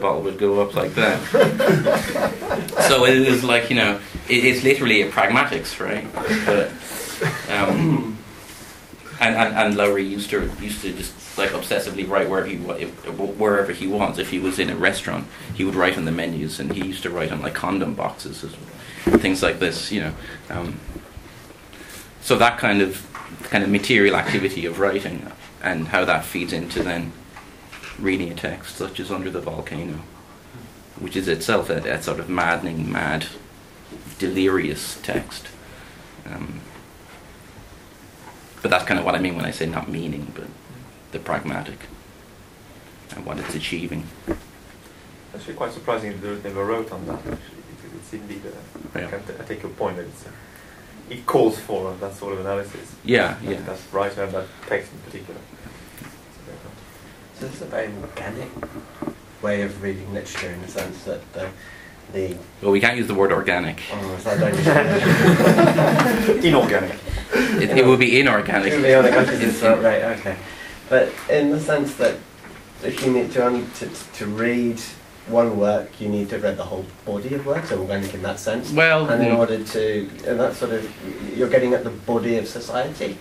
bottle would go up like that. So it is like, you know, it's literally a pragmatics, right? But, and Lowry used to just like obsessively write wherever he was. If he was in a restaurant, he would write on the menus, and he used to write on like condom boxes and things like this, you know. So that kind of material activity of writing, and how that feeds into then reading a text such as Under the Volcano, which is itself a sort of maddening, mad, delirious text. But that's kind of what I mean when I say not meaning, but the pragmatic and what it's achieving. Actually, quite surprising that Deleuze never wrote on that. Actually, it's indeed. I take your point that it calls for that sort of analysis. Yeah. That's right, and that text in particular. So this is a very organic way of reading literature, in the sense that well, we can't use the word organic. Oh, so I don't use it. Inorganic. It would be inorganic. Right, okay. But in the sense that if you need to read one work, you need to have read the whole body of work, so organic in that sense. Well, and in order to, and that sort of, you're getting at the body of society,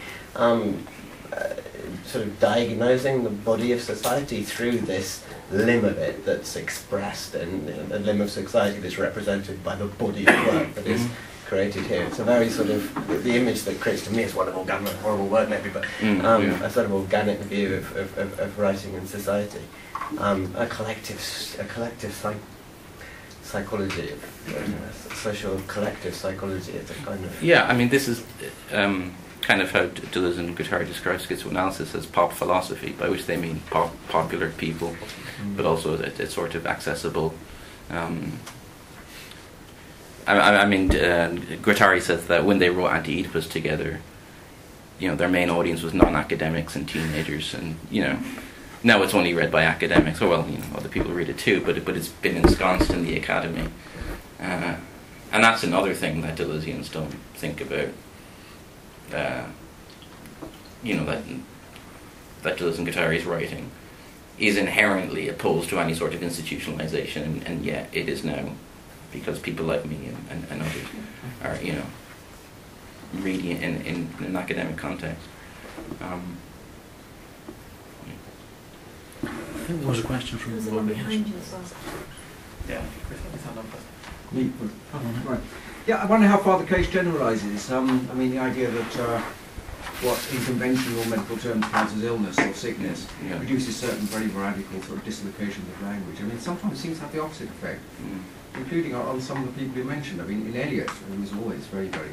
sort of diagnosing the body of society through this limb of it that's expressed, and the limb of society that's represented by the body of work that is created here. It's a very sort of, the image that creates to me is one of organic, horrible word maybe, but a sort of organic view of writing and society. A collective psychology, social collective psychology. It's a kind of... Yeah, I mean, this is kind of how Deleuze and Guattari describe schizoanalysis as pop philosophy, by which they mean popular people, but also a sort of accessible... I mean, Guattari says that when they wrote Anti-Oedipus together, you know, their main audience was non-academics and teenagers, and, you know, now it's only read by academics. Oh, well, you know, other people read it too, but it's been ensconced in the academy. And that's another thing that Deleuzians don't think about. You know, that Deleuze and Guattari's writing is inherently opposed to any sort of institutionalization, and yet it is now, because people like me and others are, you know, reading it in an academic context. I think there was a question from the one behind you as well. Yeah. Right. Yeah, I wonder how far the case generalises. I mean, the idea that what in conventional medical terms counts as illness or sickness produces certain very radical sort of dislocations of language. I mean, it sometimes seems to have the opposite effect, including on some of the people you mentioned. I mean, in Eliot, who was always very, very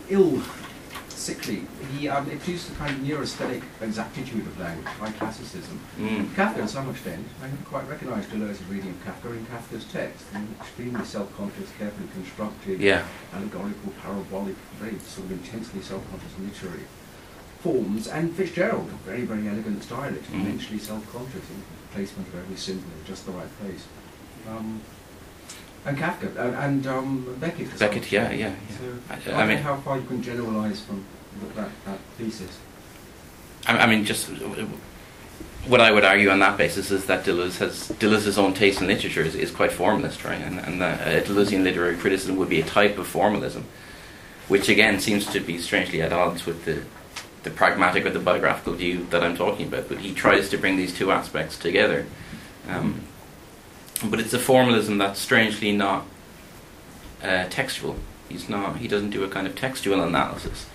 ill, sickly, it produced a kind of neurasthenic exactitude of language, high classicism. Kafka, to some extent, I can quite recognise Deleuze's reading of Kafka in Kafka's text, extremely self-conscious, carefully constructed, allegorical, parabolic, very sort of intensely self-conscious literary forms, and Fitzgerald, very, very elegant dialect, immensely self-conscious in placement of every symbol in just the right place. And Kafka, and Beckett. Beckett, yeah. So I mean, how far you can generalise from that thesis? I mean, just what I would argue on that basis is that Deleuze's own taste in literature is quite formalist, right? And that Deleuzean literary criticism would be a type of formalism, which again seems to be strangely at odds with the pragmatic or the biographical view that I'm talking about. But he tries to bring these two aspects together. But it's a formalism that's strangely not textual. He doesn't do a kind of textual analysis.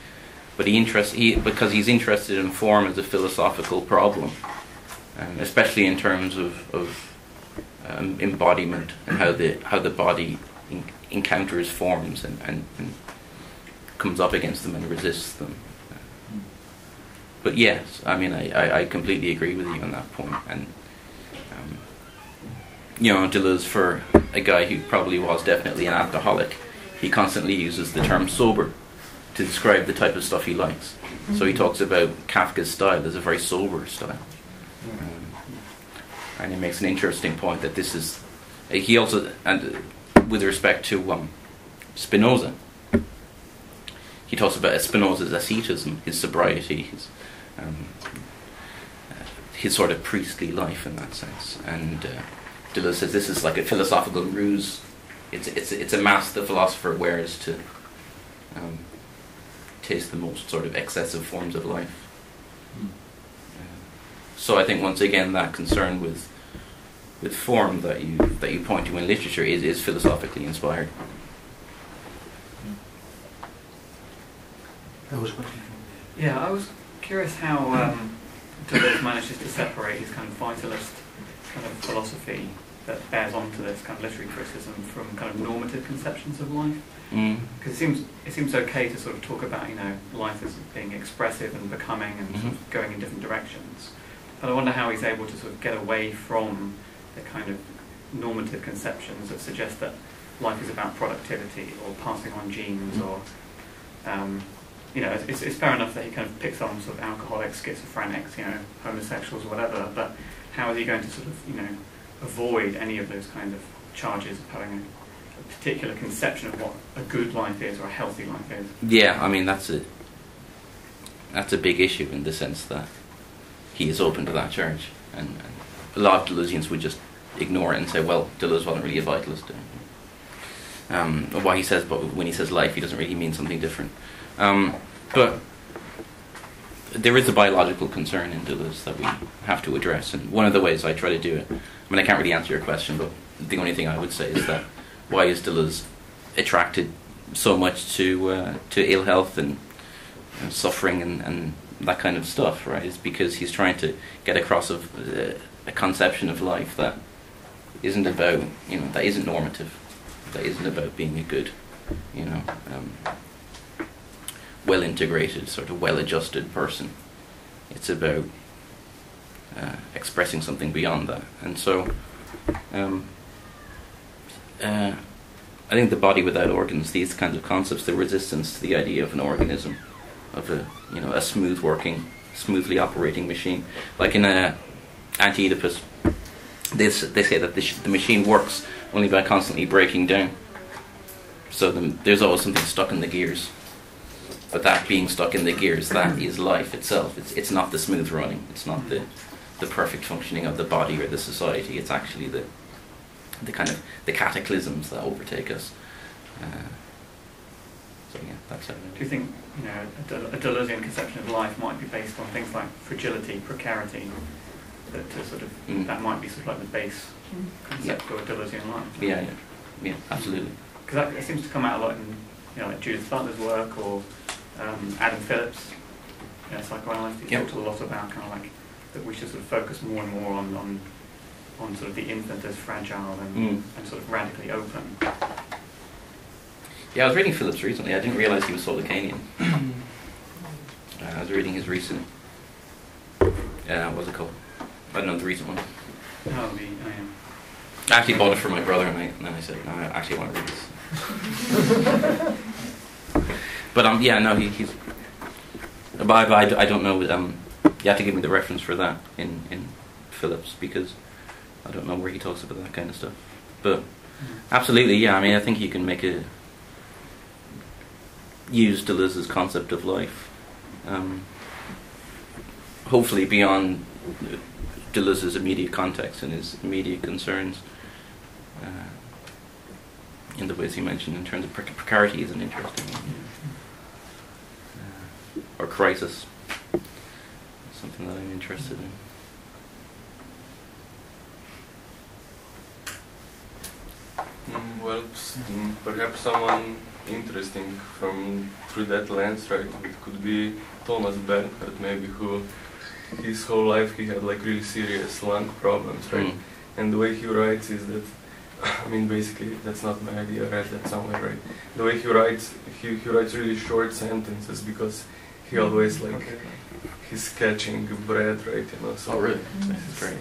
But because he's interested in form as a philosophical problem, especially in terms of embodiment and how the body encounters forms and comes up against them and resists them. But yes, I mean, I completely agree with you on that point. And you know, Deleuze, for a guy who probably was definitely an alcoholic, he constantly uses the term sober to describe the type of stuff he likes. So he talks about Kafka's style as a very sober style. And he makes an interesting point that this is... He also, and with respect to Spinoza, he talks about Spinoza's asceticism, his sobriety, his sort of priestly life in that sense. And Deleuze says this is like a philosophical ruse. It's a mask the philosopher wears to taste the most sort of excessive forms of life. So I think once again that concern with form that you point to in literature is philosophically inspired. There was a question. Yeah, I was curious how Deleuze manages to separate his kind of vitalist kind of philosophy that bears onto this kind of literary criticism from kind of normative conceptions of life. Because it seems okay to sort of talk about, you know, life as being expressive and becoming and sort of going in different directions. But I wonder how he's able to sort of get away from the kind of normative conceptions that suggest that life is about productivity or passing on genes or, you know, it's fair enough that he kind of picks on sort of alcoholics, schizophrenics, you know, homosexuals, whatever, but how is he going to sort of, you know, avoid any of those kind of charges of having a particular conception of what a good life is or a healthy life is? Yeah, I mean that's a big issue in the sense that he is open to that charge, and a lot of Deleuzians would just ignore it and say, well, Deleuze wasn't really a vitalist. What he says, but when he says life, he doesn't really mean something different. But there is a biological concern in Deleuze that we have to address, and one of the ways I try to do it, I mean, I can't really answer your question, but the only thing I would say is that why is Deleuze attracted so much to ill health and suffering and that kind of stuff, right? Is because he's trying to get across a conception of life that isn't about, you know, that isn't normative, that isn't about being a good, you know, well-integrated, sort of well-adjusted person. It's about expressing something beyond that. And so I think the body without organs, these kinds of concepts, the resistance to the idea of an organism, of a, you know, a smooth-working, smoothly operating machine. Like in Anti-Oedipus, they say that the machine works only by constantly breaking down. So there's always something stuck in the gears. But that being stuck in the gears, that is life itself. It's not the smooth running. It's not the perfect functioning of the body or the society. It's actually the kind of the cataclysms that overtake us. So yeah, that's how. Do you think, you know, a Deleuzian conception of life might be based on things like fragility, precarity, that sort of that might be sort of like the base concept for a Deleuzian life? Yeah, absolutely. Because it seems to come out a lot in, you know, like Judith Butler's work or Adam Phillips, you know, psychoanalyst. He talked a lot about kind of like that we should sort of focus more and more on sort of the infant as fragile and sort of radically open. Yeah, I was reading Phillips recently. I didn't realise he was so Lacanian. I was reading his recent, what's it called? I don't know, the recent one. Oh, I actually bought it for my brother, and then I said, no, I actually want to read this. But yeah, no, he's. But I don't know. You have to give me the reference for that in Phillips, because I don't know where he talks about that kind of stuff. But absolutely, yeah. I mean, I think you can use Deleuze's concept of life, hopefully beyond Deleuze's immediate context and his immediate concerns, in the ways he mentioned in terms of precarity is an interesting one. Or crisis, something that I'm interested in. Well, perhaps someone interesting through that lens, right? It could be Thomas Bernhardt, maybe, who his whole life he had like really serious lung problems, right? And the way he writes is that, I mean, basically that's not my idea. I read that somewhere, right? The way he writes really short sentences because he always like he's catching bread, right? You know. So oh, really? That's great.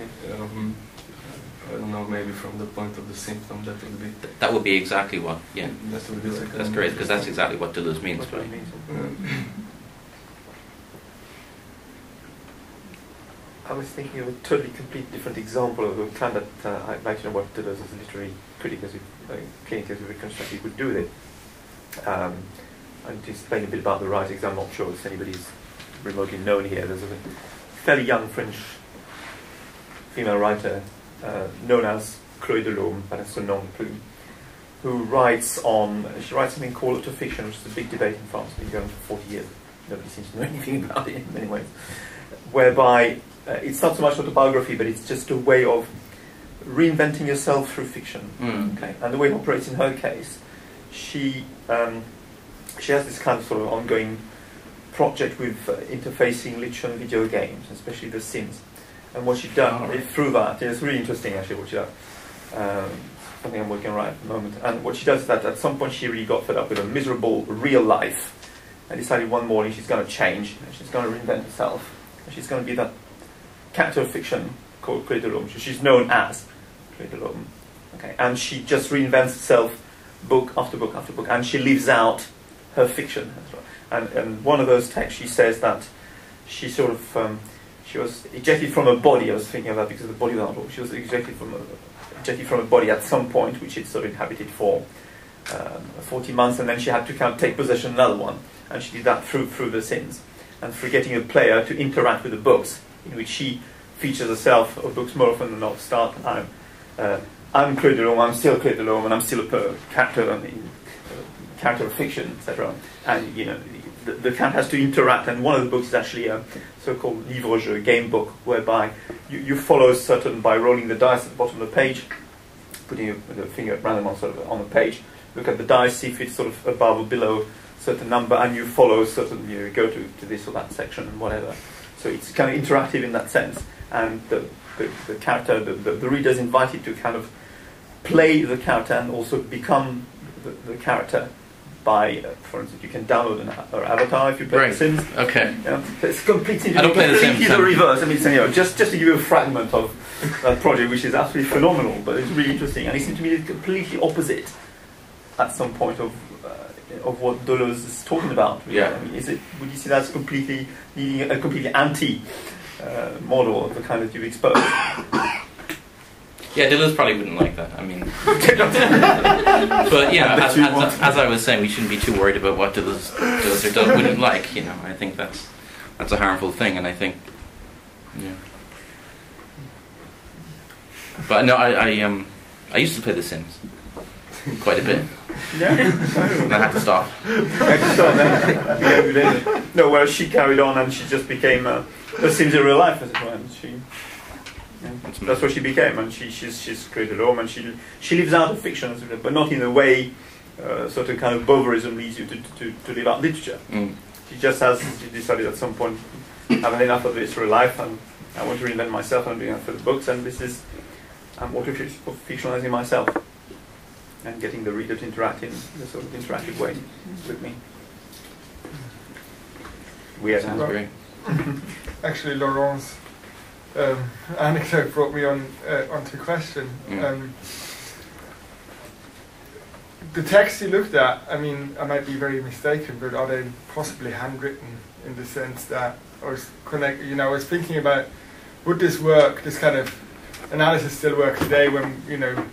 I don't know, maybe from the point of the symptom, that would be... That would be exactly what, yeah. That would be like that's great, because that's exactly what Deleuze means by... I was thinking of a totally complete different example of a time that I'd like to know what Deleuze as a literary critic, as a clinic, as a reconstructive would do with it. And to explain a bit about the writings, I'm not sure if anybody's remotely known here. There's a fairly young French female writer known as Chloé Delhomme, Vanessa Nonplume, who writes something called autofiction, which is a big debate in France, been going on for 40 years. Nobody seems to know anything about it in many ways. Whereby it's not so much autobiography, but it's just a way of reinventing yourself through fiction. Okay? And the way it operates in her case, she has this kind of sort of ongoing project with interfacing literature and video games, especially The Sims. And what she does through that, it's really interesting actually what she does. Something I'm working on right at the moment. And what she does is that at some point she really got fed up with a miserable real life and decided one morning she's going to change and she's going to reinvent herself. And she's going to be that character of fiction called Chloé Delhomme. She's known as Chloé Delhomme. Okay? And she just reinvents herself book after book after book, and she lives out her fiction. And one of those texts she says that she sort of she was ejected from her body. I was thinking of that because of the body of the artwork. She was ejected from a body at some point, which she'd sort of inhabited for 40 months, and then she had to kind of take possession of another one. And she did that through The Sims, and through getting a player to interact with the books, in which she features herself, or books more often than not start, I'm Chloé Delhomme, I'm still Chloé Delhomme, and I'm still a character, character of fiction, etc. And you know, the character has to interact, and one of the books is actually a so-called livre-jeu, game book, whereby you follow certain, by rolling the dice at the bottom of the page, putting your finger at random on the page, look at the dice, see if it's sort of above or below a certain number, and you follow certain, you go to this or that section and whatever. So it's kind of interactive in that sense, and the character, the reader is invited to kind of play the character and also become the character by, for instance, you can download an avatar if you play The Sims. Okay. Yeah. So it's completely, I don't play The Sims. The reverse. I mean, just to give you a fragment of that project, which is absolutely phenomenal, but it's really interesting, and it seems to me completely opposite at some point of what Deleuze is talking about. Really. Yeah. I mean, would you see that as completely needing a completely anti model of the kind that you've exposed? Yeah, Deleuze probably wouldn't like that. I mean, but yeah, as I was saying, we shouldn't be too worried about what Deleuze wouldn't like. You know, I think that's a harmful thing, and I think, yeah. But no, I used to play The Sims quite a bit. Yeah, and I had to stop. No, whereas she carried on and she just became The Sims in real life, as it were. That's what she became, and she's created home, and she lives out of fiction, but not in a way sort of kind of Boverism leads you to live out literature. She decided at some point, I've had enough of this for life, and I want to reinvent myself, and I'm doing that for the books, and I'm auto-fictionalizing myself and getting the reader to interact in a sort of interactive way with me. Weird. Sounds great. Actually, Laurent's anecdote brought me onto a question. The texts you looked at, I mean, I might be very mistaken, but are they possibly handwritten in the sense that I was thinking about, would this work, this kind of analysis still work today when, you know,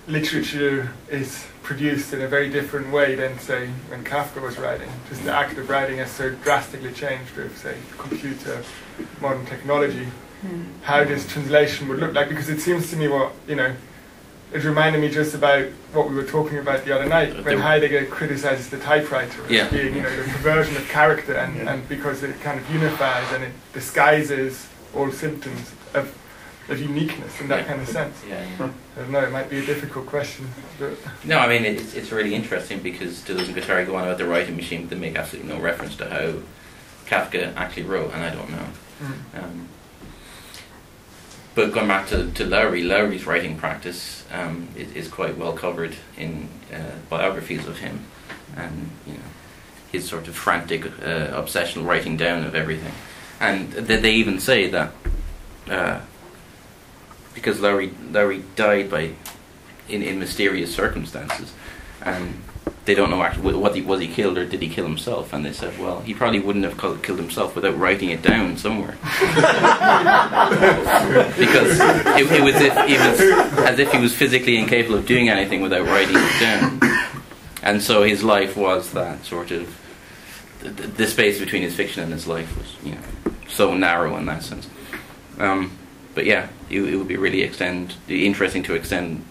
literature is produced in a very different way than, say, when Kafka was writing? Just the act of writing has so drastically changed with, say, computer, modern technology. How this translation would look like, because it seems to me it reminded me just about what we were talking about the other night, when Heidegger criticizes the typewriter as being, the perversion of character, and because it kind of unifies and it disguises all symptoms of uniqueness in that kind of sense. I don't know, it might be a difficult question. But no, I mean, it's really interesting because Deleuze and Guattari go on about the writing machine, but they make absolutely no reference to how Kafka actually wrote, and I don't know. But going back to Lowry's writing practice is quite well covered in biographies of him, and his sort of frantic, obsessional writing down of everything. And they even say that because Lowry died in mysterious circumstances, and they don't know actually was he killed or did he kill himself, and they said, well, he probably wouldn't have killed himself without writing it down somewhere. Because it was as if he was physically incapable of doing anything without writing it down. And so his life was that sort of, the space between his fiction and his life was so narrow in that sense. But yeah, it would be really interesting to extend